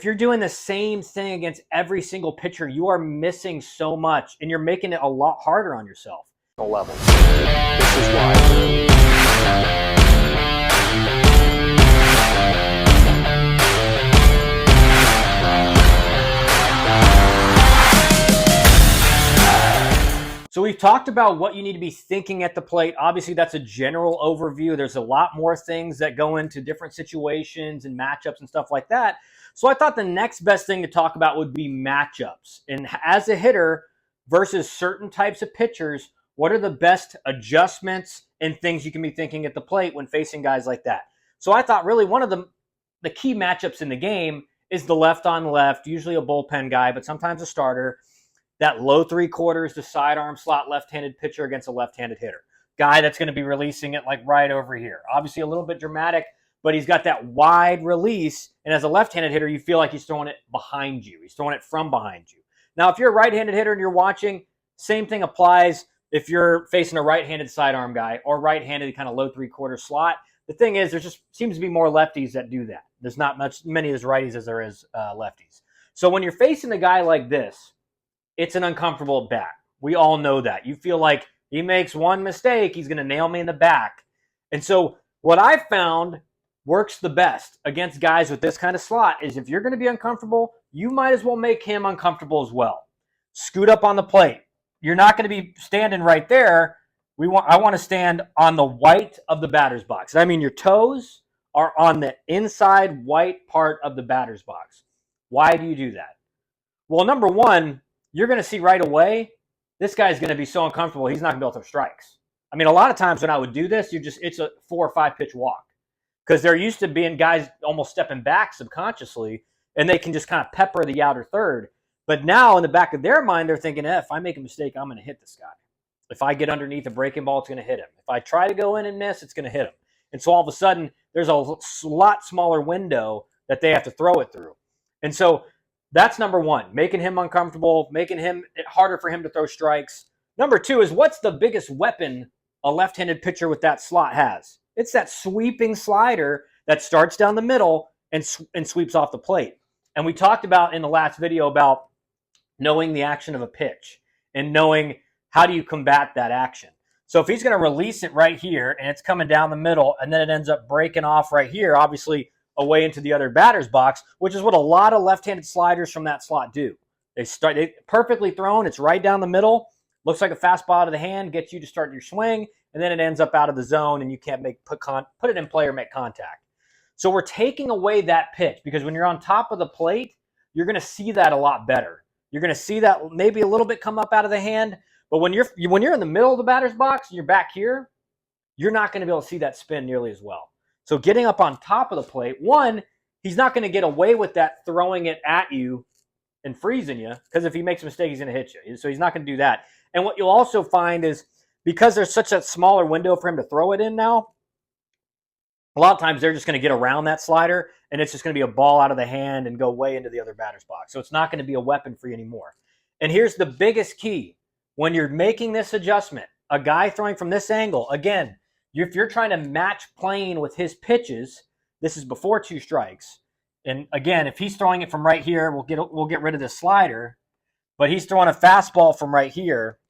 if you're doing the same thing against every single pitcher, you are missing so much, and you're making it a lot harder on yourself. Level. This is why. So we've talked about what you need to be thinking at the plate. Obviously, that's a general overview. There's a lot more things that go into different situations and matchups and stuff like that. So I thought the next best thing to talk about would be matchups. And as a hitter versus certain types of pitchers, what are the best adjustments and things you can be thinking at the plate when facing guys like that? So I thought really one of the key matchups in the game is the left on left, usually a bullpen guy, but sometimes a starter. That low 3/4, the sidearm slot left-handed pitcher against a left-handed hitter. Guy that's going to be releasing it like right over here. Obviously a little bit dramatic, but he's got that wide release. And as a left-handed hitter, you feel like he's throwing it behind you. He's throwing it from behind you. Now, if you're a right-handed hitter and you're watching, same thing applies if you're facing a right-handed sidearm guy or right-handed kind of low 3/4 slot. The thing is, there just seems to be more lefties that do that. There's not many as righties as there is lefties. So when you're facing a guy like this, it's an uncomfortable at bat. We all know that. You feel like he makes one mistake, he's going to nail me in the back. And so what I've found works the best against guys with this kind of slot is if you're going to be uncomfortable, you might as well make him uncomfortable as well. Scoot up on the plate. You're not going to be standing right there. I want to stand on the white of the batter's box. I mean, your toes are on the inside white part of the batter's box. Why do you do that? Well, number one, you're going to see right away, this guy's going to be so uncomfortable, he's not going to be able to throw strikes. I mean, a lot of times when I would do this, it's a 4 or 5 pitch walk because there used to being guys almost stepping back subconsciously, and they can just kind of pepper the outer third. But now in the back of their mind, they're thinking, if I make a mistake, I'm going to hit this guy. If I get underneath a breaking ball, it's going to hit him. If I try to go in and miss, it's going to hit him. And so all of a sudden, there's a lot smaller window that they have to throw it through. And so that's number one, making him uncomfortable, making it harder for him to throw strikes. Number two is what's the biggest weapon a left-handed pitcher with that slot has? It's that sweeping slider that starts down the middle and sweeps off the plate. And we talked about in the last video about knowing the action of a pitch and knowing how do you combat that action. So if he's going to release it right here and it's coming down the middle and then it ends up breaking off right here, obviously away into the other batter's box, which is what a lot of left-handed sliders from that slot do. They perfectly thrown. It's right down the middle. Looks like a fastball out of the hand, gets you to start your swing, and then it ends up out of the zone, and you can't put it in play or make contact. So we're taking away that pitch because when you're on top of the plate, you're going to see that a lot better. You're going to see that maybe a little bit come up out of the hand, but when you're in the middle of the batter's box and you're back here, you're not going to be able to see that spin nearly as well. So getting up on top of the plate, one, he's not going to get away with that throwing it at you and freezing you because if he makes a mistake, he's going to hit you. So he's not going to do that. And what you'll also find is because there's such a smaller window for him to throw it in now, a lot of times they're just going to get around that slider and it's just going to be a ball out of the hand and go way into the other batter's box. So it's not going to be a weapon for you anymore. And here's the biggest key. When you're making this adjustment, a guy throwing from this angle, again, if you're trying to match plane with his pitches, this is before 2 strikes. And again, if he's throwing it from right here, we'll get rid of this slider. But he's throwing a fastball from right here.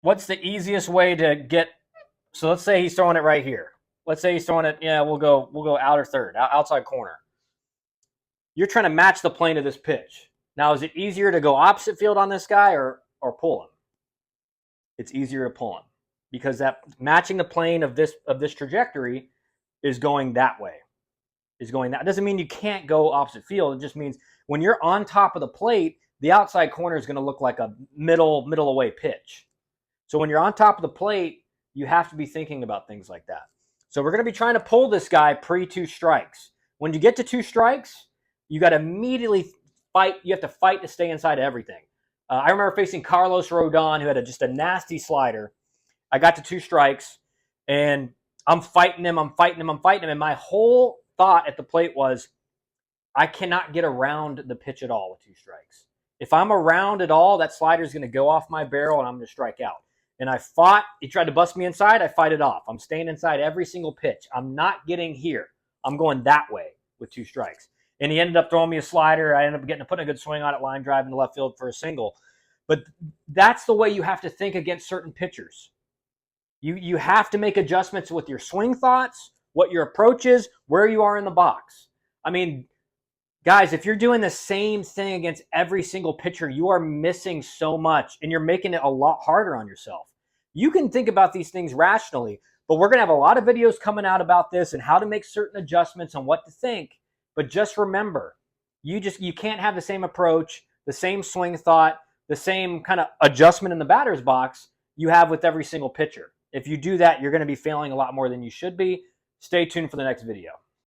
What's the easiest way to get? So let's say he's throwing it right here. Let's say he's throwing it. Yeah, we'll go outer third, outside corner. You're trying to match the plane of this pitch. Now, is it easier to go opposite field on this guy or pull him? It's easier to pull him. Because that matching the plane of this trajectory is going that way. That doesn't mean you can't go opposite field. It just means when you're on top of the plate, the outside corner is going to look like a middle away pitch. So when you're on top of the plate, you have to be thinking about things like that. So we're going to be trying to pull this guy pre-2 strikes. When you get to 2 strikes, you got to immediately fight. You have to fight to stay inside everything. I remember facing Carlos Rodon, who had just a nasty slider. I got to 2 strikes, and I'm fighting him. And my whole thought at the plate was, I cannot get around the pitch at all with 2 strikes. If I'm around at all, that slider is going to go off my barrel, and I'm going to strike out. And I fought. He tried to bust me inside. I fight it off. I'm staying inside every single pitch. I'm not getting here. I'm going that way. with 2 strikes. And he ended up throwing me a slider. I ended up putting a good swing on it, line drive in the left field for a single. But that's the way you have to think against certain pitchers. You have to make adjustments with your swing thoughts, what your approach is, where you are in the box. I mean, guys, if you're doing the same thing against every single pitcher, you are missing so much, and you're making it a lot harder on yourself. You can think about these things rationally, but we're going to have a lot of videos coming out about this and how to make certain adjustments on what to think. But just remember, you can't have the same approach, the same swing thought, the same kind of adjustment in the batter's box you have with every single pitcher. If you do that, you're going to be failing a lot more than you should be. Stay tuned for the next video.